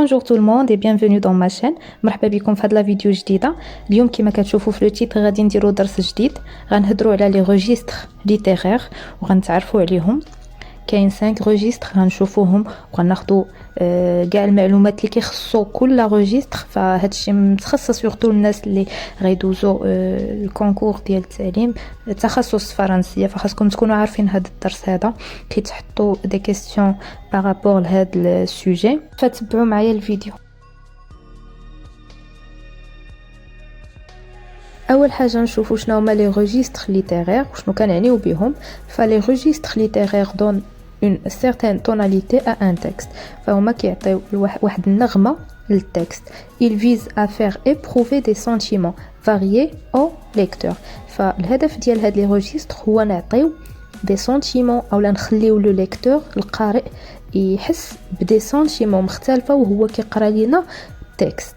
Bonjour tout le monde et bienvenue dans ma chaîne. مرحبا بكم في هاد لا فيديو جديده. اليوم كما كتشوفوا في لو تيتر غادي نديرو درس جديد، غنهضروا على لي ريجستر ليتيرير وغنتعرفوا عليهم. كاين 5 ريجستر غنشوفوهم وغناخذوا كاع المعلومات اللي كيخصو كل ريجستر. فهاد الشيء متخصص سورتو الناس اللي غيدوزو الكونكور ديال التعليم تخصص فرنسيه، فخاصكم تكونوا عارفين هذا الدرس هذا كيتحطوا دي كيسيون بارابور لهاد السوجي. فتبعوا معايا الفيديو. اول حاجه نشوفوا شنو هما لي ريجستر ليتيرير وشنو كنعنيو بهم. فلي ريجستر ليتيرير دون une certaine tonalité à un texte. فهما كيعطيو واحد النغمه للتكست. il vise à faire éprouver des sentiments variés au lecteur. فالهدف ديال هاد لي ريجستر هو نعطيو دي سنتيمون اولا نخليو لو ليكتور القارئ يحس بدي سنتيمون مختلفه وهو كيقرا لينا تكست.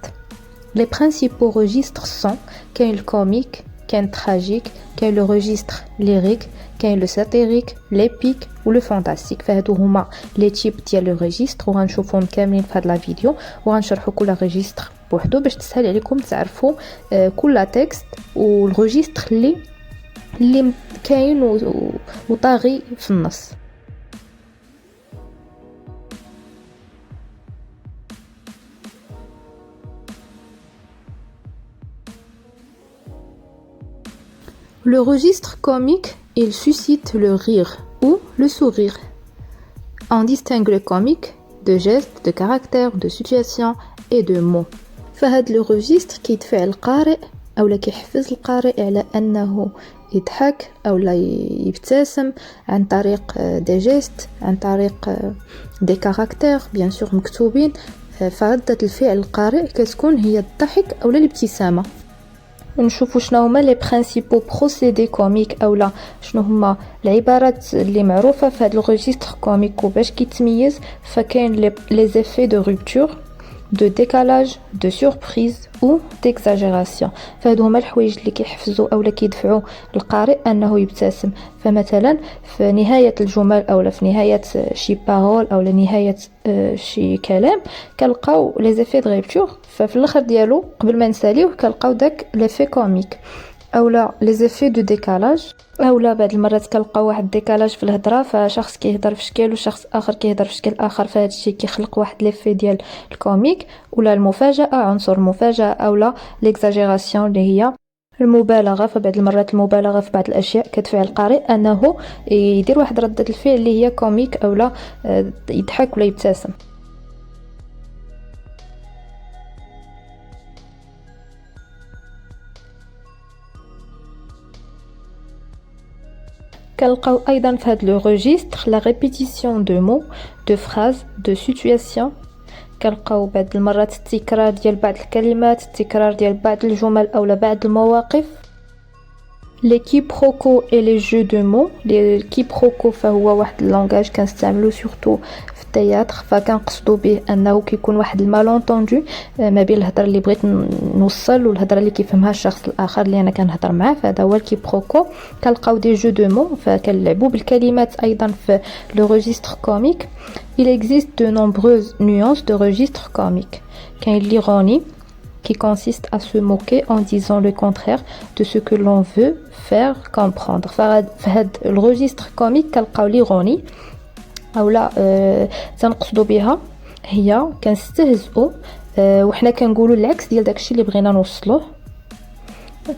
Les principaux registres sont كاين الكوميك، كاين التراجيك، كاين لو ريجستر ليريك، كاين لو ساتيريك، ليبيك ولو فانتاستيك. فهادو هما لي تيب ديال لو ريجستر وغنشوفهم كاملين في هاد لا فيديو وغنشرحوا كل ريجستر بوحدو باش تسهل عليكم تعرفوا كل تكست والريجستر اللي كاين وطاغي في النص. Le registre comique, il suscite le rire ou le sourire. On distingue le comique de gestes, de caractères, de situations et de mots. فهاد le registre كيدفع القارئ أو كيحفز القارئ على أنه يضحك أو لا يبتسم عن طريق des gestes، عن طريق des caractères bien sûr مكتوبين. فردة الفعل القارئ كتكون هي الضحك أو الابتسامة. نشوفوا شنو هما لي برينسيپو بروسيدي كوميك اولا شنو هما العبارات اللي معروفه في هذا الريجستر كوميك وباش كيتميز. فكاين لي زيفي دو روبتور، دو ديكالاج، دو سوربريز او ديكزاجيراسيون. فهادو هما الحوايج اللي كيحفزوا اولا كيدفعوا القارئ انه يبتسم. فمثلا في نهايه الجمل اولا في نهايه شي بارول اولا نهايه شي كلام كنلقاو لي زيفي دو روبتور. ففي الاخر ديالو قبل ما نساليوه كنلقاو داك ليفي كوميك اولا لي زيفي دو ديكالاج. اولا بعض المرات كنلقاو واحد الديكالاج في الهضره، فشخص كيهضر في شكل وشخص اخر كيهضر في شكل اخر، فهاد الشيء كيخلق واحد ليفي ديال الكوميك. ولا المفاجاه، عنصر المفاجاه اولا ليكزاجيراسيون اللي هي المبالغه. فبعض المرات المبالغه في بعض الاشياء كتدفع القارئ انه يدير واحد رده الفعل اللي هي كوميك اولا يضحك ولا يبتسم. كنلقاو ايضا في هذا لو ريجستر لا ريبيتيسيون دو مو، دو فراز، دو سيتوياسيون. كنلقاو بعض المرات التكرار ديال بعض الكلمات، التكرار ديال بعض الجمل اولا بعض المواقف. لي كيبروكو اي لي جو دو مو. لي كيبروكو فهو واحد اللونغاج كنستعملو سورتو في التياتر، فكنقصدو به انه كيكون واحد المالونطوندو ما بين الهضره اللي بغيت نوصل والهضره اللي كيفهمها الشخص الاخر اللي انا كنهضر معاه. فهذا هو الكيبروكو. كنلقاو دي جو دو مو فكنلعبوا بالكلمات ايضا في لو ريجستر كوميك. il existe de nombreuses nuances de registre comique. كاين l'ironie qui consiste à se moquer en disant le contraire de ce que l'on veut faire comprendre. فهاد الريجستر كوميك كنلقاو ليروني اولا تنقصدوا بها هي كنستهزئوا وحنا كنقولوا العكس ديال داكشي اللي بغينا نوصلوه.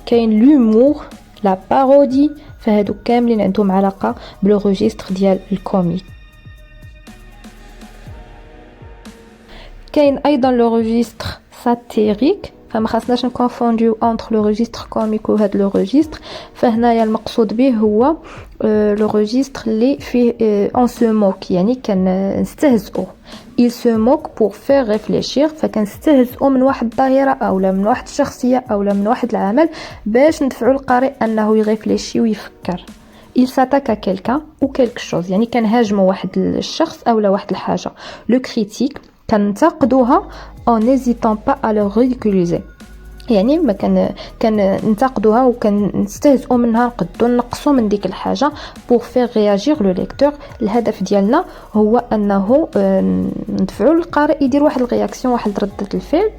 كاين لومور، لا بارودي، فهادو كاملين عندهم علاقه بلو ريجستر ديال الكوميك. كاين ايضا لو ريجستر ساتيريك. فما خاصناش نكونفونديو انتر لو ريجستر كوميك وهاد لو ريجستر. فهنايا المقصود به هو لو ريجستر اللي فيه اون سو موك يعني كنستهزئوا. il se moque pour faire réfléchir. فكنستهزئوا من واحد الظاهره اولا من واحد الشخصيه اولا من واحد العمل باش ندفعوا القارئ انه يريفليشي ويفكر. il s'attaque à quelqu'un ou quelque chose يعني كنهاجموا واحد الشخص اولا واحد الحاجه. لو كريتيك كننتقدوها en n'hésitant pas à le ridiculiser. يعني ما ننتقدوها وكنستهزئوا منها، نقدو نقصوا من ديك الحاجه pour faire réagir le lecteur. الهدف ديالنا هو انه ندفعوا القارئ يدير واحد الرياكسيون، واحد ردة الفعل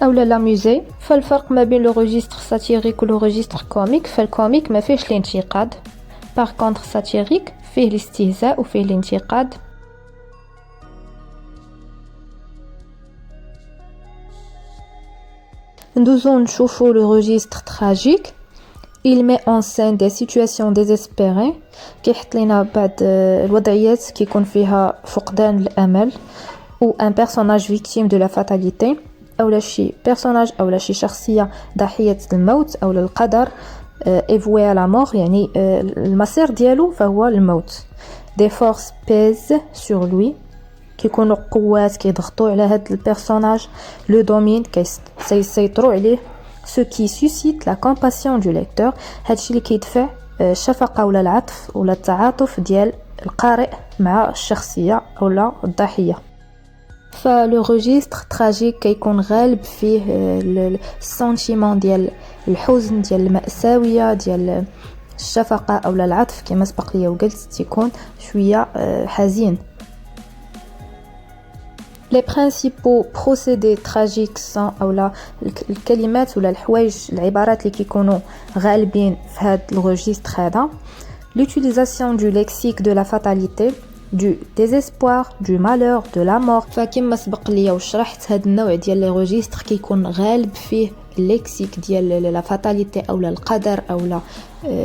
او لا ميوزي. فالفرق ما بين لو ريجستر ساتيريك و لو ريجستر كوميك، فالكوميك ما فيهش الانتقاد، باغ كونطخ ساتيريك فيه الاستهزاء وفيه الانتقاد. ندوزو نشوفو le registre tragique. Il met en scène des situations désespérées، كيحط لنا بعض الوضعيات كيكون فيها فقدان الامل ou un personnage victime de la fatalité، اولا شي personnage اولا شي شخصيه ضحيه الموت او القدر، voué à la mort، يعني المصير ديالو فهو الموت. des forces pèsent sur lui، كيكونوا قوات كيضغطوا على هاد البيرسوناج، لو دومين كيسيطروا عليه، ce qui suscite la compassion du lecteur، هادشي اللي كيدفع الشفقه ولا العطف ولا التعاطف ديال القارئ مع الشخصيه اولا الضحيه. فلو ريجستر تراجيك كيكون غالب فيه السنتيمون ديال الحزن، ديال المأساويه، ديال الشفقه اولا العطف كما سبق ليا وقلت، تيكون شويه حزين. Les principaux procédés tragiques sont اولا الكلمات ولا الحوايج العبارات اللي كيكونوا غالبين في هذا الريجستر هذا: l'utilisation du lexique de la fatalité، du désespoir، du malheur، de la mort. فكما سبق ليا وشرحت هذا النوع ديال لي ريجستر كيكون غالب فيه الليكسيك ديال لا فاتاليتي اولا القدر اولا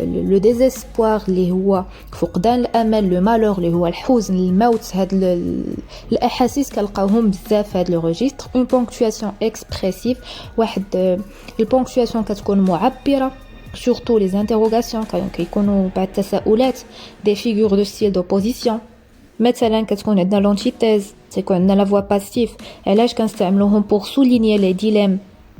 لو ديزيسبوار اللي هو فقدان الامل، لو مالور اللي هو الحزن، الموت. هاد الاحاسيس كنلقاوهم بزاف في هاد لو ريجستر. اون بونكتواسيون اكسبريسيف، واحد البونكتواسيون كتكون معبره، surtout les interrogations كيكونوا بعد التساؤلات، des figures de style d'opposition. مثلا كتكون عندنا لونتيتيز، تيكون عندنا لا فوا باسيف. علاش كنستعملوهم؟ pour souligner les dilemmes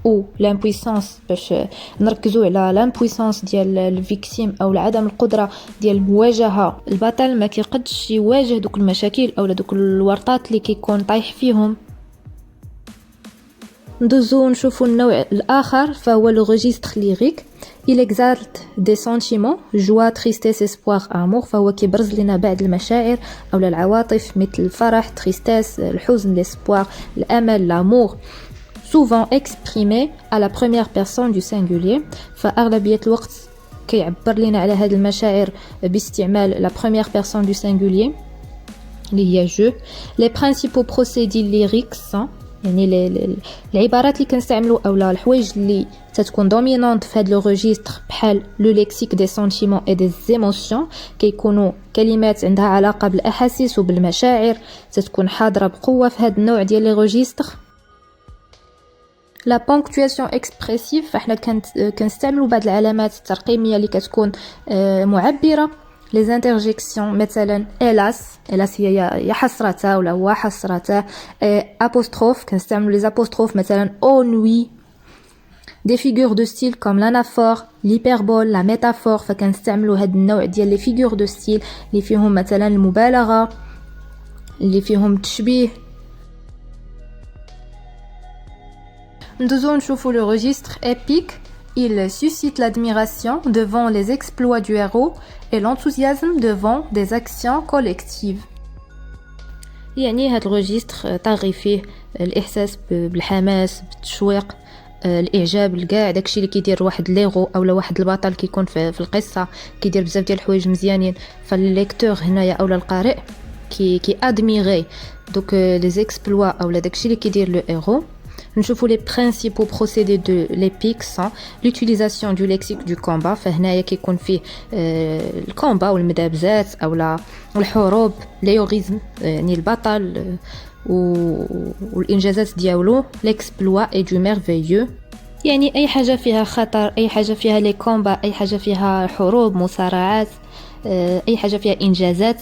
ou l'impuissance، باش نركزوا على l'impuissance ديال الفيكتيم او عدم القدره ديال المواجهه. البطل ما كيقدش يواجه دوك المشاكل او دوك الورطات اللي كيكون طايح فيهم. ندوزو نشوفوا النوع الاخر فهو لو ريجستر ليريك. il exalte des sentiments، joie، tristesse، espoir، amour. فهو كيبرز لنا بعض المشاعر او العواطف مثل الفرح، tristesse، الحزن، l'espoir، الامل، l'amour، souvent exprimé à la première personne du singulier. فأغلبية الوقت كيعبر لنا على هذه المشاعر باستعمال la première personne du singulier اللي هي je. les principaux procédés lyriques sont، يعني العبارات اللي كنستعملوا اولا الحوايج اللي تتكون دومينانت في هذا لو ريجستر بحال لو ليكسيك دي سنتيمون اي دي زيموسيون، كيكونوا كلمات عندها علاقه بالاحاسيس وبالمشاعر، تتكون حاضره بقوه في هذا النوع ديال لي ريجستر. لا بونكتواسيون اكسبريسيف، فاحنا كنستعملوا بعض العلامات الترقيميه اللي كتكون معبره. les interjections مثلا hélas هي يا حسرته ولا هو حسرته. apostrophe كنستعملوا les apostrophes مثلا ennui. des figures de style comme l'anaphore، l'hyperbole، la métaphore. فكنستعملوا هذا النوع ديال les figures de style اللي فيهم مثلا المبالغه، اللي فيهم التشبيه. ندوزو نشوفوا le registre épique. il suscite l'admiration devant les exploits du héros et l'enthousiasme devant des actions collectives. يعني هذا الريجستر طاغي فيه الاحساس بالحماس، بالتشويق، الاعجاب لكاع داكشي اللي كيدير واحد ليغو اولا واحد البطل كيكون في القصه، كيدير بزاف ديال الحوايج مزيانين. فالليكتور هنايا اولا القارئ كي ادميري دوك لي زيكسبلوا اولا داكشي اللي كيدير لو هيرو. نشوفوا les principaux procédés de l'épique sont l'utilisation du lexique du combat. فهنايا كيكون فيه الكومبا والمدابزات اولا الحروب، ليوريزم يعني البطل والانجازات ديالو، l'exploit et du merveilleux يعني اي حاجه فيها خطر، اي حاجه فيها لي كومبا، اي حاجه فيها حروب، مصارعات، اي حاجه فيها انجازات.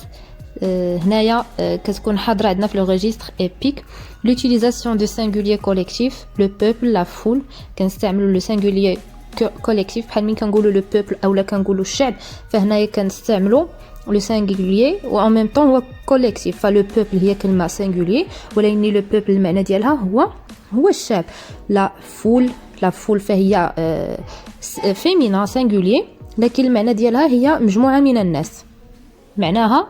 هنايا كتكون حاضره عندنا في لو ريجستر ايبيك. l'utilisation du singulier collectif، le peuple، la foule. كنستعملوا لو singulier collectif بحال مين كنقولوا لو peuple اولا كنقولوا الشعب، فهنايا كنستعملوا لو singulier و en même temps هو collectif. فلو peuple هي كلمه singulier ولكن لو peuple المعنى ديالها هو الشعب. la foule لا فول فهي فيمينا سينغولير، لكن المعنى ديالها هي مجموعه من الناس، معناها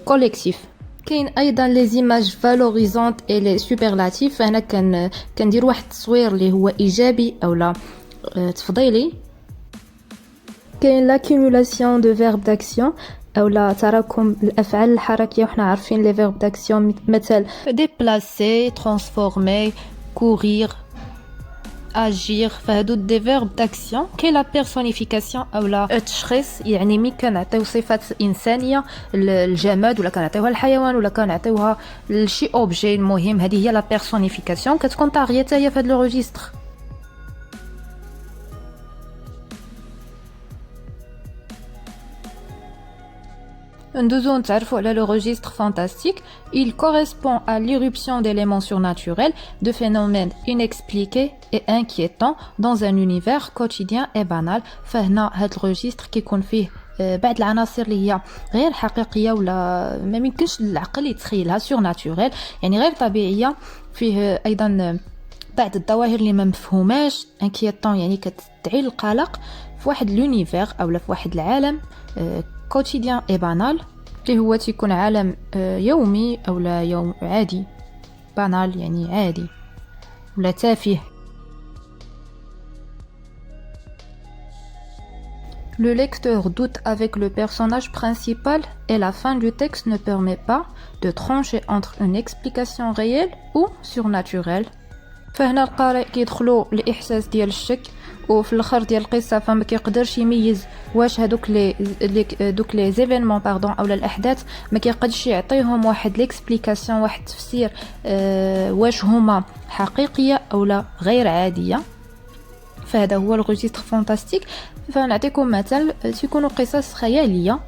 كوليكتيف. كاين ايضا لي زيماج فالوريزونت اي لي سوبرلاتيف، فهنا كندير واحد التصوير اللي هو ايجابي اولا تفضيلي. كاين لاكيمولاسيون دو فيرب داكسيون اولا تراكم الافعال الحركيه، وحنا عارفين لي فيرب داكسيون مثل ديبلاسي، ترانسفورمي، كورير، agir. فهادو دي فيرب داكسيون. كاين لا بيرسونيفيكاسيون اولا التشخيص، يعني ملي كنعطيو صفات انسانيه الجماد ولا كنعطيوها الحيوان ولا كنعطيوها لشي اوبجي مهم، هذه هي لا بيرسونيفيكاسيون. كتكون طاغيه حتى هي في هذا لو ريجستر. Nous نتعرفوا على le registre fantastique. Il correspond à l'irruption d'éléments surnaturels, de phénomènes inexpliqués et inquiétants dans un univers quotidien et banal. فهنا هذا الريجستر كيكون فيه بعض العناصر اللي هي غير حقيقيه ولا ما يمكنش العقل يتخيلها، سورناتوريل يعني غير طبيعيه. فيه ايضا بعض الظواهر اللي ما مفهوماش، انكييتون يعني كتدعي القلق في واحد لونيفير اولا في واحد العالم كوتيديان اي بانال، اللي هو تيكون عالم يومي اولا يوم عادي. بانال يعني عادي ولا تافه. Le lecteur doute avec le personnage principal et la fin du texte ne permet pas de trancher entre une explication réelle ou surnaturelle. فهنا القارئ كيدخلوا الاحساس ديال الشك، وفي الاخر ديال القصه فما كيقدرش يميز واش هذوك لي زيفينمون اولا الاحداث ما كيقدرش يعطيهم واحد ليكسبليكاسيون، واحد التفسير واش هما حقيقيه اولا غير عاديه. فهذا هو الريجستر فانتاستيك. فنعطيكم مثال، تيكونوا قصص خياليه.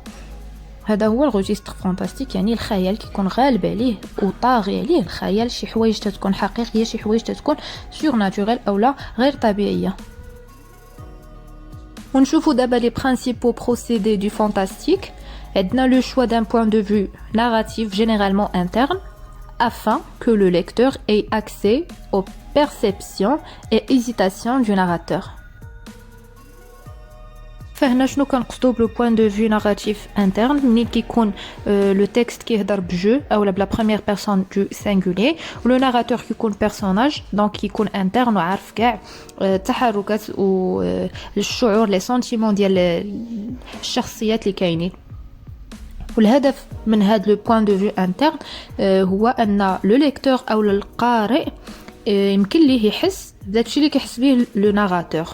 هذا هو الريجستر فانتاستيك، يعني الخيال كيكون غالب عليه وطاغي عليه الخيال، شي حوايج تتكون حقيقيه، شي حوايج تتكون سورناتوريل اولا غير طبيعيه. ونشوفوا دابا لي برينسيپو بروسيدي دو فانتاستيك. عندنا لو choix d'un point de vue narratif généralement interne afin que le lecteur ait accès aux perceptions et hésitations du narrateur. فهنا شنو كنقصدو بلو بوين دو فيو ناراتيف انترن؟ ملي كيكون لو تيكست كيهضر بجو اولا بلا بروميير بيرسون دو سينغولير، ولو ناراتور كيكون بيرسوناج دونك كيكون انترن وعارف كاع التحركات والشعور لي سنتيمون ديال الشخصيات اللي كاينين. والهدف من هذا لو بوين دو فيو انترن هو ان لو ليكتور او القارئ يمكن ليه يحس بداكشي اللي كيحس به لو ناراتور.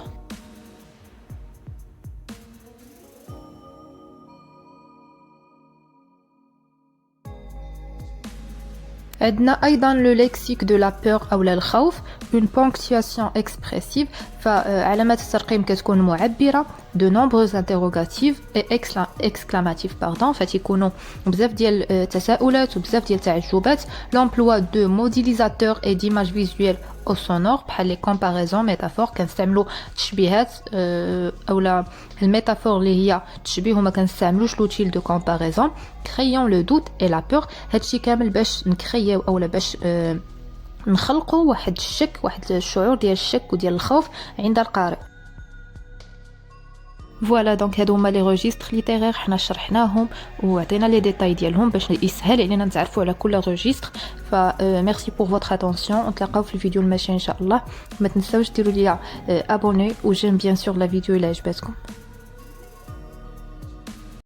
عندنا ايضا لو ليكسيك دو لا بور اولا الخوف، اون بونكتواسيون اكسبريسيف، فعلامات الترقيم كتكون معبره، دو نومبروز انتروغاتيف اي اكسكلاماتيف فتيكونوا بزاف ديال التساؤلات وبزاف ديال التعجبات. لومبلوا دو موديليزاتور اي ديماج فيزويل او سونور بحال لي كومباريزون ميتافور، كنستعملوا تشبيهات اولا الميتافور اللي هي تشبيه وما كنستعملوش لوتيل دو كومباريزون. كريون لو دوت اي لا بور، هادشي كامل باش نكريو اولا باش نخلقوا واحد الشك، واحد الشعور ديال الشك وديال الخوف عند القارئ. فوالا دونك هادو هما لي ريجستر ليتيرير حنا شرحناهم وعطينا لي ديتاي ديالهم باش يسهل علينا نتعرفوا على كل ريجستر. ميرسي بور فوتر اتونسيون، نتلاقاو في الفيديو الماشي ان شاء الله. ما تنساوش ديروا لي ابوني وجيم بيان سور لا فيديو الا عجبتكم.